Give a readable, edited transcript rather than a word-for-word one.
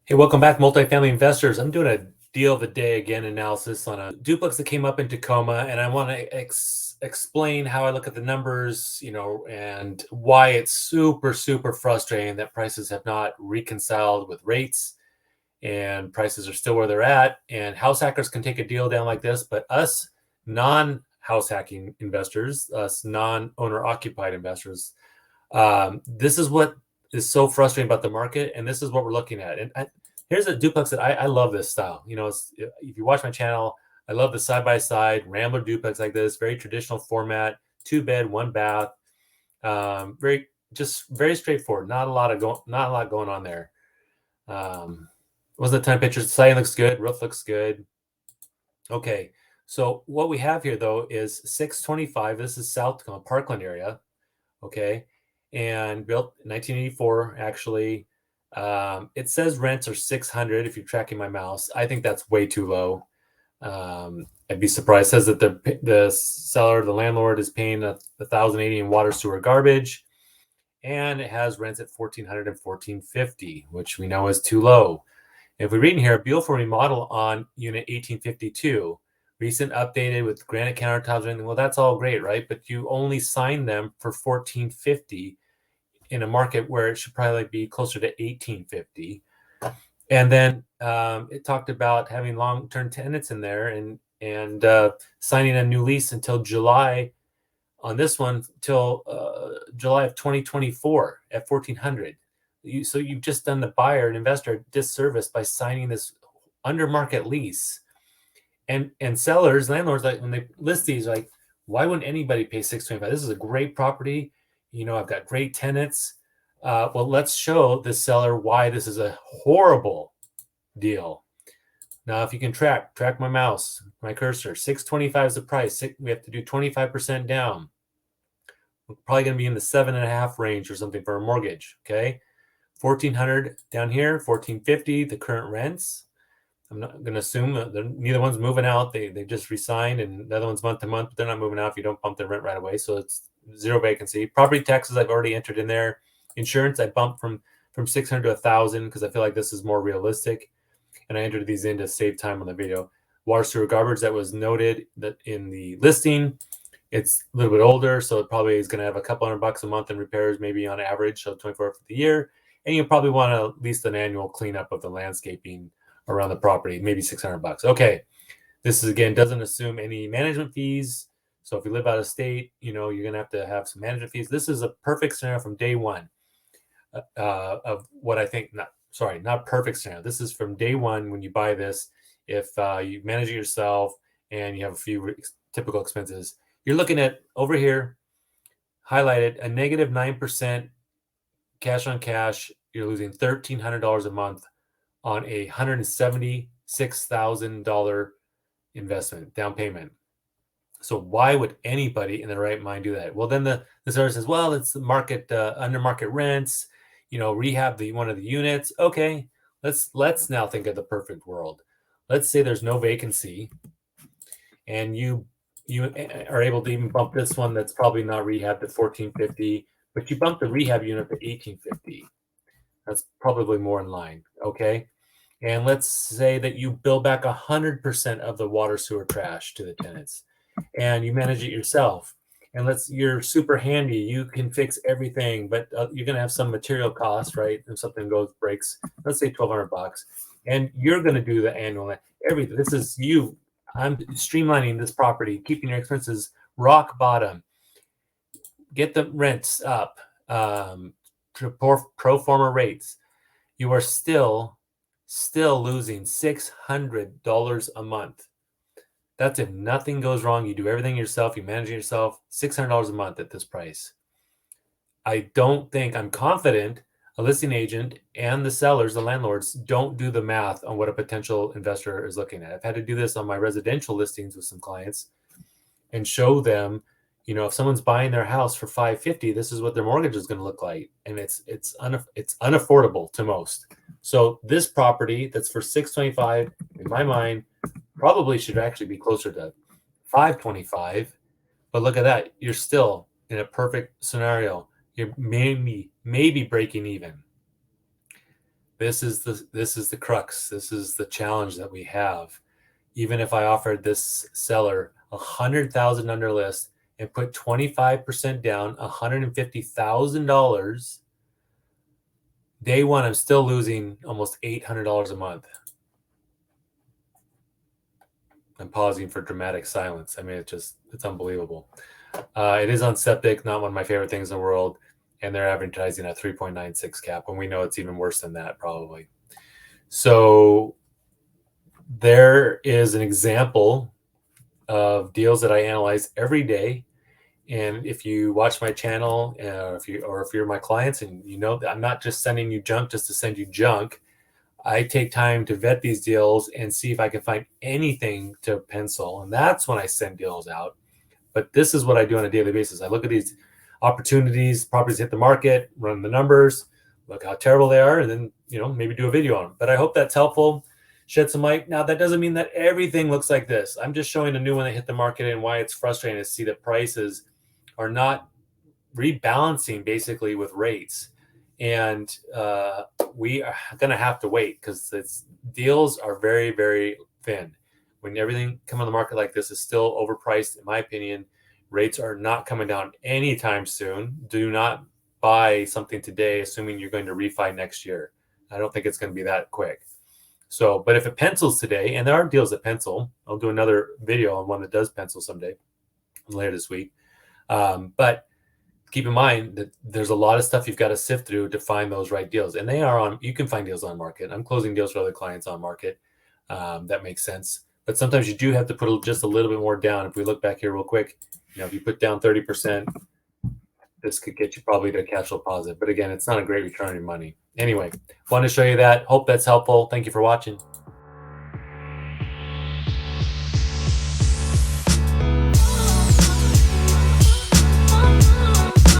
Hey, welcome back, multifamily investors. I'm doing a deal of the day again analysis on a duplex that came up in Tacoma, and I want to explain how I look at the numbers, and why it's super, super frustrating that prices have not reconciled with rates and prices are still where they're at. And house hackers can take a deal down like this, but us non-house hacking investors, us non-owner occupied investors, this is what is so frustrating about the market, and this is what we're looking at. And here's a duplex that I love this style. If you watch my channel, I love the side-by-side Rambler duplex like this, very traditional format, 2 bed, 1 bath, very straightforward. Not a lot going on there. Wasn't a ton of pictures. The siding looks good, roof looks good. Okay, so what we have here though is 625. This is South Tacoma, Parkland area. Okay, and built in 1984 actually. It says rents are 600 if you're tracking my mouse. I think that's way too low. I'd be surprised. It says that the seller, the landlord, is paying 1,080 in water, sewer, garbage, and it has rents at 1,400 and 1,450, which we know is too low. If we read in here, beautiful remodel on unit 1852, recent updated with granite countertops and anything. Well, that's all great, right? But you only signed them for 1,450 in a market where it should probably be closer to 1,850. And then it talked about having long-term tenants in there and signing a new lease until July on this one, till July of 2024 at 1,400. So you've just done the buyer and investor a disservice by signing this under market lease. And sellers, landlords, like when they list these, like, why wouldn't anybody pay 625? This is a great property. I've got great tenants. Well, let's show the seller why this is a horrible deal. Now, if you can track my mouse, my cursor, 625 is the price. We have to do 25% down. We're probably going to be in the 7.5 range or something for a mortgage. Okay, 1,400 down here, 1,450. The current rents. I'm not going to assume that neither one's moving out. They just resigned, and the other one's month to month, but they're not moving out if you don't bump their rent right away. So it's zero vacancy. Property taxes I've already entered in there. Insurance I bumped from 600 to 1,000 because I feel like this is more realistic, and I entered these in to save time on the video. Water, sewer, garbage that was noted that in the listing. It's a little bit older, so it probably is going to have a couple $100 a month in repairs, maybe on average, so 24 for the year. And you probably want at least an annual cleanup of the landscaping around the property, maybe $600. Okay, this is, again, doesn't assume any management fees. So if you live out of state, you're going to have some management fees. This is a perfect scenario from day one of what I think. Not perfect scenario. This is from day one when you buy this. If you manage it yourself and you have a few typical expenses, you're looking at over here, highlighted, a negative 9% cash on cash. You're losing $1,300 a month on a $176,000 investment down payment. So why would anybody in their right mind do that? Well, then the seller says, well, it's the market, under market rents, rehab one of the units. Okay, let's now think of the perfect world. Let's say there's no vacancy and you are able to even bump this one that's probably not rehab to 1,450, but you bump the rehab unit to 1,850. That's probably more in line. Okay. And let's say that you bill back 100% of the water, sewer, trash to the tenants, and you manage it yourself. And you're super handy. You can fix everything, but you're going to have some material costs, right? If something breaks, let's say $1,200, and you're going to do the annual everything. This is you. I'm streamlining this property, keeping your expenses rock bottom. Get the rents up to pro forma rates. You are still losing $600 a month. That's if nothing goes wrong. You do everything yourself. You manage it yourself. $600 a month at this price. I'm confident a listing agent and the sellers, the landlords, don't do the math on what a potential investor is looking at. I've had to do this on my residential listings with some clients and show them, if someone's buying their house for $550, this is what their mortgage is going to look like, and it's unaffordable to most. So this property that's for $625, in my mind, probably should actually be closer to $525. But look at that, you're still in a perfect scenario. You're maybe breaking even. This is the crux. This is the challenge that we have. Even if I offered this seller $100,000 under list and put 25% down, $150,000, day one, I'm still losing almost $800 a month. I'm pausing for dramatic silence. I mean, it's unbelievable. It is on septic, not one of my favorite things in the world. And they're advertising a 3.96 cap when we know it's even worse than that, probably. So there is an example of deals that I analyze every day. And if you watch my channel, if you're my clients, and you know that I'm not just sending you junk just to send you junk, I take time to vet these deals and see if I can find anything to pencil. And that's when I send deals out. But this is what I do on a daily basis. I look at these opportunities, properties hit the market, run the numbers, look how terrible they are, and then, maybe do a video on them. But I hope that's helpful. Shed some light. Now, that doesn't mean that everything looks like this. I'm just showing a new one that hit the market and why it's frustrating to see that prices are not rebalancing basically with rates. And we are going to have to wait because deals are very, very thin. When everything come on the market like this is still overpriced, in my opinion, rates are not coming down anytime soon. Do not buy something today assuming you're going to refi next year. I don't think it's going to be that quick. So, but if it pencils today, and there are deals that pencil, I'll do another video on one that does pencil someday later this week. But keep in mind that there's a lot of stuff you've got to sift through to find those right deals. And you can find deals on market. I'm closing deals for other clients on market. That makes sense. But sometimes you do have to put just a little bit more down. If we look back here real quick, if you put down 30%, this could get you probably to cash flow positive. But again, it's not a great return on your money. Anyway, wanted to show you that. Hope that's helpful. Thank you for watching.